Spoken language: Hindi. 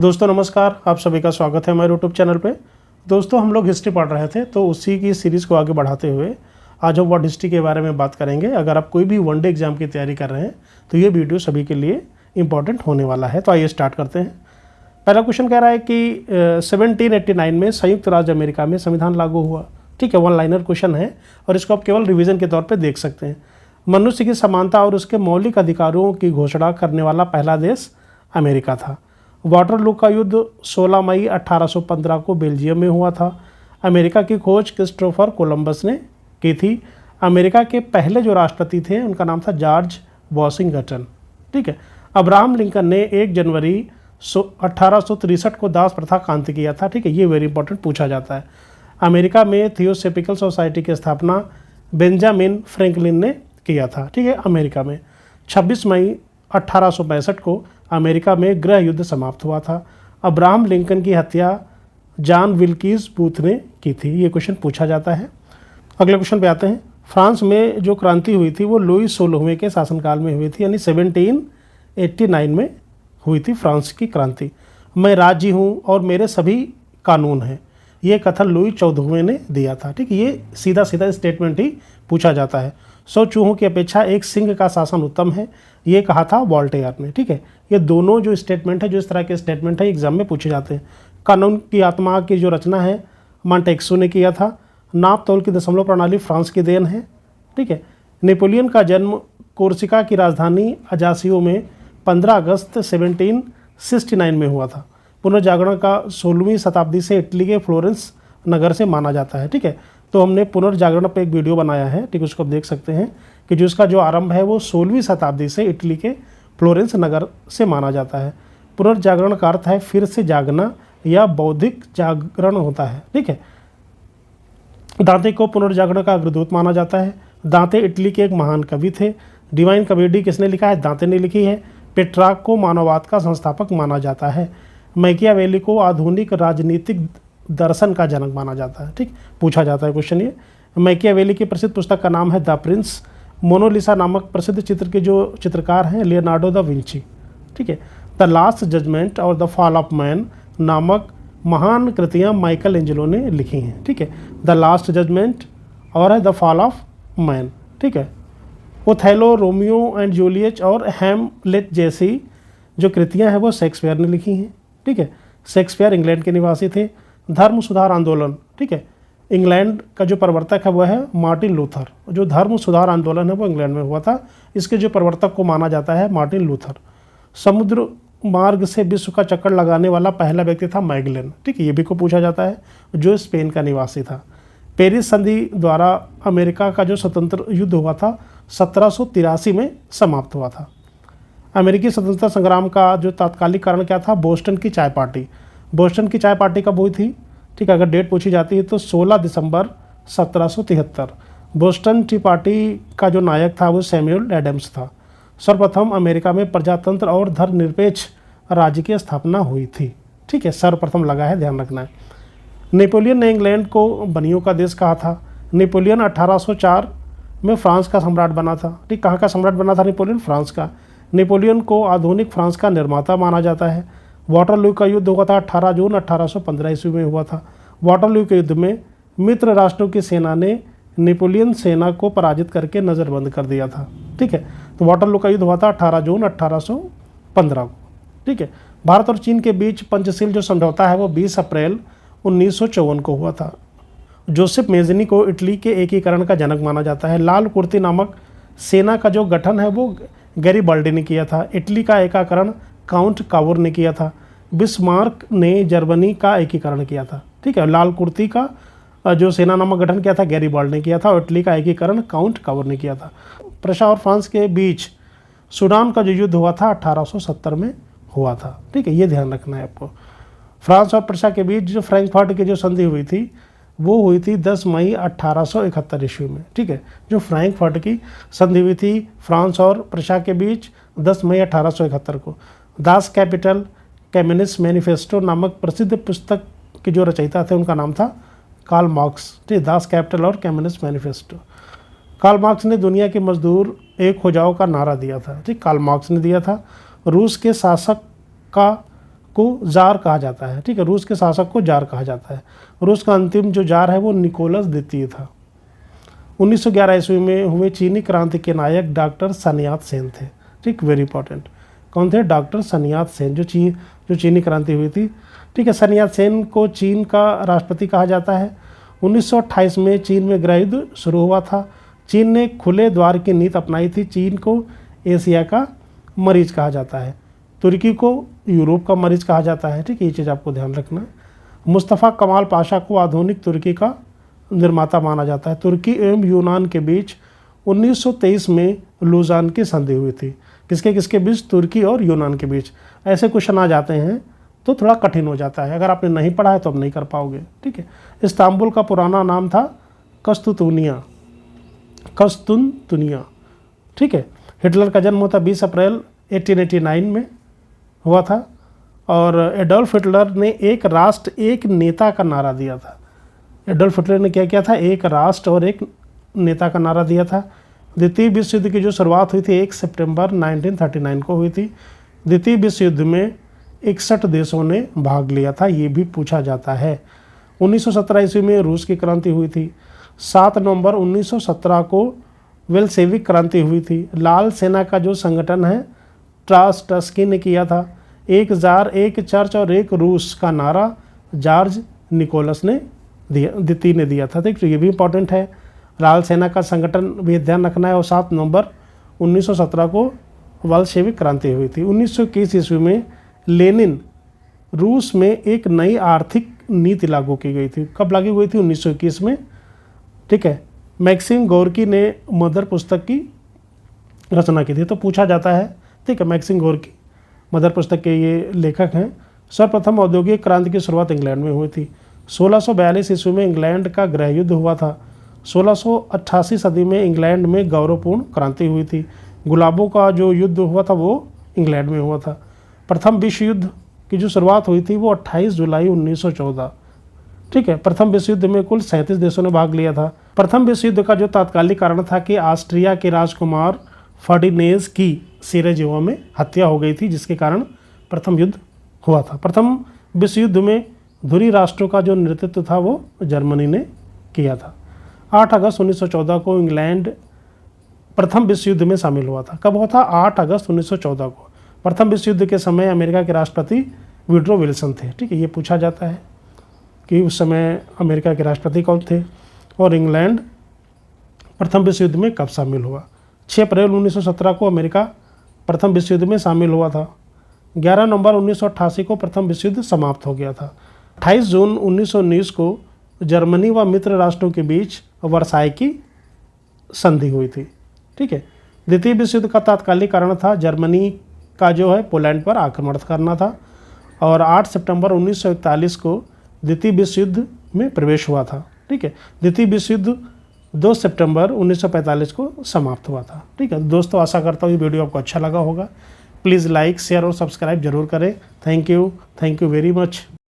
दोस्तों नमस्कार, आप सभी का स्वागत है हमारे यूट्यूब चैनल पे। दोस्तों हम लोग हिस्ट्री पढ़ रहे थे तो उसी की सीरीज़ को आगे बढ़ाते हुए आज हम वर्ल्ड हिस्ट्री के बारे में बात करेंगे। अगर आप कोई भी वनडे एग्जाम की तैयारी कर रहे हैं तो ये वीडियो सभी के लिए इंपॉर्टेंट होने वाला है। तो आइए स्टार्ट करते हैं। पहला क्वेश्चन कह रहा है कि 1789 में संयुक्त राज्य अमेरिका में संविधान लागू हुआ। ठीक है, वन लाइनर क्वेश्चन है और इसको आप केवल रिविज़न के तौर पर देख सकते हैं। मनुष्य की समानता और उसके मौलिक अधिकारों की घोषणा करने वाला पहला देश अमेरिका था। वाटरलू का युद्ध 16 मई 1815 को बेल्जियम में हुआ था। अमेरिका की खोज क्रिस्टोफर कोलंबस ने की थी। अमेरिका के पहले जो राष्ट्रपति थे उनका नाम था जॉर्ज वॉशिंगटन। ठीक है, अब्राहम लिंकन ने 1 जनवरी 1863 को दास प्रथा का अंत किया था। ठीक है, ये वेरी इंपॉर्टेंट पूछा जाता है। अमेरिका में थियोसॉफिकल सोसाइटी की स्थापना बेंजामिन फ्रैंकलिन ने किया था। ठीक है, अमेरिका में 26 मई 1862 को अमेरिका में गृह युद्ध समाप्त हुआ था। अब्राहम लिंकन की हत्या जॉन विल्कीज बूथ ने की थी। ये क्वेश्चन पूछा जाता है। अगले क्वेश्चन पे आते हैं। फ्रांस में जो क्रांति हुई थी वो लुई 16वें के शासनकाल में हुई थी, यानी 1789 में हुई थी फ्रांस की क्रांति। मैं राज्य हूँ और मेरे सभी कानून हैं, ये कथन लुई 14वें ने दिया था। ठीक है, ये सीधा सीधा स्टेटमेंट ही पूछा जाता है। 100 चूहों की अपेक्षा एक सिंह का शासन उत्तम है, ये कहा था वॉल्टेयर ने। ठीक है, ये दोनों जो स्टेटमेंट है, जो इस तरह के स्टेटमेंट है एग्जाम में पूछे जाते हैं। कानून की आत्मा की जो रचना है मॉन्टेस्क्यू ने किया था। नाप तौल की दशमलव प्रणाली फ्रांस की देन है। ठीक है, नेपोलियन का जन्म कोर्सिका की राजधानी अजासियो में 15 अगस्त 1769 में हुआ था। पुनर्जागरण का 16वीं शताब्दी से इटली के फ्लोरेंस नगर से माना जाता है। ठीक है, तो हमने पुनर्जागरण पर एक वीडियो बनाया है, ठीक है, उसको आप देख सकते हैं कि जो इसका जो आरंभ है वो 16वीं शताब्दी से इटली के फ्लोरेंस नगर से माना जाता है। पुनर्जागरण का अर्थ है फिर से जागना या बौद्धिक जागरण होता है। ठीक है, दांते को पुनर्जागरण का अग्रदूत माना जाता है। दांते इटली के एक महान कवि थे। डिवाइन कॉमेडी किसने लिखा है? दांते ने लिखी है। पेट्रार्क को मानववाद का संस्थापक माना जाता है। मैकियावेली को आधुनिक राजनीतिक दर्शन का जनक माना जाता है। ठीक, पूछा जाता है क्वेश्चन ये। मैकियावेली की प्रसिद्ध पुस्तक का नाम है द प्रिंस। मोनालिसा नामक प्रसिद्ध चित्र के जो चित्रकार हैं लियोनार्डो द विंची। ठीक है, द लास्ट जजमेंट और द फॉल ऑफ मैन नामक महान कृतियाँ माइकल एंजेलो ने लिखी हैं। ठीक है, द लास्ट जजमेंट और है द फॉल ऑफ मैन। ठीक है, ओथेलो, रोमियो एंड जूलियट और हैमलेट जैसी जो कृतियाँ हैं वो शेक्सपियर ने लिखी हैं। ठीक है, शेक्सपियर इंग्लैंड के निवासी थे। धर्म सुधार आंदोलन, ठीक है, इंग्लैंड का जो प्रवर्तक है वह है मार्टिन लूथर। जो धर्म सुधार आंदोलन है वो इंग्लैंड में हुआ था। इसके जो प्रवर्तक को माना जाता है मार्टिन लूथर। समुद्र मार्ग से विश्व का चक्कर लगाने वाला पहला व्यक्ति था मैगलन। ठीक है, ये भी को पूछा जाता है, जो स्पेन का निवासी था। पेरिस संधि द्वारा अमेरिका का जो स्वतंत्र युद्ध हुआ था 1783 में समाप्त हुआ था। अमेरिकी स्वतंत्रता संग्राम का जो तात्कालिक कारण क्या था? बोस्टन की चाय पार्टी। बोस्टन की चाय पार्टी कब हुई थी? ठीक है, अगर डेट पूछी जाती है तो 16 दिसंबर 1773। बोस्टन टी पार्टी का जो नायक था वो सैमुअल एडम्स था। सर्वप्रथम अमेरिका में प्रजातंत्र और धर्मनिरपेक्ष राज्य की स्थापना हुई थी। ठीक है, सर्वप्रथम लगा है, ध्यान रखना है। नेपोलियन ने इंग्लैंड को बनियों का देश कहा था। नेपोलियन 1804 में फ्रांस का सम्राट बना था। ठीक, कहाँ का सम्राट बना था नेपोलियन? फ्रांस का। नेपोलियन को आधुनिक फ्रांस का निर्माता माना जाता है। वाटरलू का युद्ध हुआ था 18 जून 1815 ईस्वी में हुआ था। वाटरलू के युद्ध में मित्र राष्ट्रों की सेना ने नेपोलियन सेना को पराजित करके नज़रबंद कर दिया था। ठीक है, तो वाटरलू का युद्ध हुआ था 18 जून 1815 को। ठीक है, भारत और चीन के बीच पंचशील जो समझौता है वो 20 अप्रैल 1954 को हुआ था। जोसेफ मेज़नी को इटली के एकीकरण का जनक माना जाता है। लाल कुर्ती नामक सेना का जो गठन है वो गैरिबाल्डी ने किया था। इटली का एकीकरण काउंट कावुर ने किया था। बिस्मार्क ने जर्मनी का एकीकरण किया था। ठीक है, लाल कुर्ती का जो सेना नामक गठन किया था गैरिबाल्ड ने किया था और इटली का एकीकरण काउंट कावुर ने किया था। प्रशा और फ्रांस के बीच सूडान का जो युद्ध हुआ था 1870 में हुआ था। ठीक है, ये ध्यान रखना है आपको। फ्रांस और प्रशा के बीच जो फ्रैंकफर्ट की जो संधि हुई थी वो हुई थी 10 मई 1871 ईस्वी में। ठीक है, जो फ्रैंकफर्ट की संधि हुई थी फ्रांस और प्रशा के बीच 10 मई 1871 को। दास कैपिटल कम्युनिस्ट मैनिफेस्टो नामक प्रसिद्ध पुस्तक के जो रचयिता थे उनका नाम था कार्ल मार्क्स। ठीक, दास कैपिटल और कम्युनिस्ट मैनिफेस्टो। कार्ल मार्क्स ने दुनिया के मजदूर एक हो जाओ का नारा दिया था। ठीक, कार्ल मार्क्स ने दिया था। रूस के शासक का को जार कहा जाता है। ठीक है, रूस के शासक को जार कहा जाता है। रूस का अंतिम जो जार है वो निकोलस द्वितीय था। 1911 ईस्वी में हुए चीनी क्रांति के नायक डॉक्टर सन यात सेन थे। ठीक, वेरी इंपॉर्टेंट। कौन थे? डॉक्टर सन यात सेन, जो चीनी क्रांति हुई थी। ठीक है, सन यात सेन को चीन का राष्ट्रपति कहा जाता है। 1928 में चीन में गृह युद्ध शुरू हुआ था। चीन ने खुले द्वार की नीति अपनाई थी। चीन को एशिया का मरीज कहा जाता है। तुर्की को यूरोप का मरीज कहा जाता है। ठीक है, ये चीज़ आपको ध्यान रखना। मुस्तफ़ा कमाल पाशा को आधुनिक तुर्की का निर्माता माना जाता है। तुर्की एवं यूनान के बीच 1923 में लुजान की संधि हुई थी। किसके किसके बीच? तुर्की और यूनान के बीच। ऐसे क्वेश्चन आ जाते हैं तो थोड़ा कठिन हो जाता है। अगर आपने नहीं पढ़ा है तो अब नहीं कर पाओगे। ठीक है, इस्तांबुल का पुराना नाम था कस्तुतुनिया। ठीक है, हिटलर का जन्म होता 20 अप्रैल 1889 में हुआ था। और एडोल्फ हिटलर ने एक राष्ट्र एक नेता का नारा दिया था। एडोल्फ हिटलर ने क्या किया था? एक राष्ट्र और एक नेता का नारा दिया था। द्वितीय विश्व युद्ध की जो शुरुआत हुई थी 1 सितंबर 1939 को हुई थी। द्वितीय विश्व युद्ध में 61 देशों ने भाग लिया था, ये भी पूछा जाता है। 1917 ईस्वी में रूस की क्रांति हुई थी। 7 नवंबर 1917 को वेल्सेविक क्रांति हुई थी। लाल सेना का जो संगठन है ट्रास्टस्की ने किया था। एक जार, एक चर्च और एक रूस का नारा जॉर्ज निकोलस ने द्वितीय ने दिया था। तो ये भी इंपॉर्टेंट है। लाल सेना का संगठन भी ध्यान रखना है। और 7 नवंबर 1917 को वेल्सेविक क्रांति हुई थी। 1921 ईस्वी में लेनिन रूस में एक नई आर्थिक नीति लागू की गई थी। कब लागू हुई थी? 1921 में। ठीक है, मैक्सिम गोर्की ने मदर पुस्तक की रचना की थी, तो पूछा जाता है। ठीक है, मैक्सिम गोर्की मदर पुस्तक के ये लेखक हैं। सर्वप्रथम औद्योगिक क्रांति की शुरुआत इंग्लैंड में हुई थी। 1642 ईस्वी में इंग्लैंड का गृह युद्ध हुआ था। 1688 सदी में इंग्लैंड में गौरवपूर्ण क्रांति हुई थी। गुलाबों का जो युद्ध हुआ था वो इंग्लैंड में हुआ था। प्रथम विश्व युद्ध की जो शुरुआत हुई थी वो 28 जुलाई 1914। ठीक है, प्रथम विश्व युद्ध में कुल 37 देशों ने भाग लिया था। प्रथम विश्व युद्ध का जो तात्कालिक कारण था कि ऑस्ट्रिया के राजकुमार फर्डिनेज की सिराजेवो में हत्या हो गई थी, जिसके कारण प्रथम युद्ध हुआ था। प्रथम विश्व युद्ध में धुरी राष्ट्रों का जो नेतृत्व था वो जर्मनी ने किया था। 8 अगस्त 1914 को इंग्लैंड प्रथम विश्व युद्ध में शामिल हुआ था। कब हुआ था? 8 अगस्त 1914 को। प्रथम विश्व युद्ध के समय अमेरिका के राष्ट्रपति वुडरो विल्सन थे। ठीक है, ये पूछा जाता है कि उस समय अमेरिका के राष्ट्रपति कौन थे। और इंग्लैंड प्रथम विश्व युद्ध में कब शामिल हुआ? 6 अप्रैल 1917 को अमेरिका प्रथम विश्व युद्ध में शामिल हुआ था। 11 नवंबर 1988 को प्रथम विश्व युद्ध समाप्त हो गया था। 28 जून 1919 को जर्मनी व मित्र राष्ट्रों के बीच वर्साई की संधि हुई थी। ठीक है, द्वितीय विश्व युद्ध का तात्कालिक कारण था जर्मनी का जो है पोलैंड पर आक्रमण करना था। और 8 सितंबर 1941 को द्वितीय विश्व युद्ध में प्रवेश हुआ था। ठीक है, द्वितीय विश्व युद्ध 2 सितंबर 1945 को समाप्त हुआ था। ठीक है दोस्तों, आशा करता हूँ ये वीडियो आपको अच्छा लगा होगा। प्लीज़ लाइक, शेयर और सब्सक्राइब जरूर करें। Thank you very much.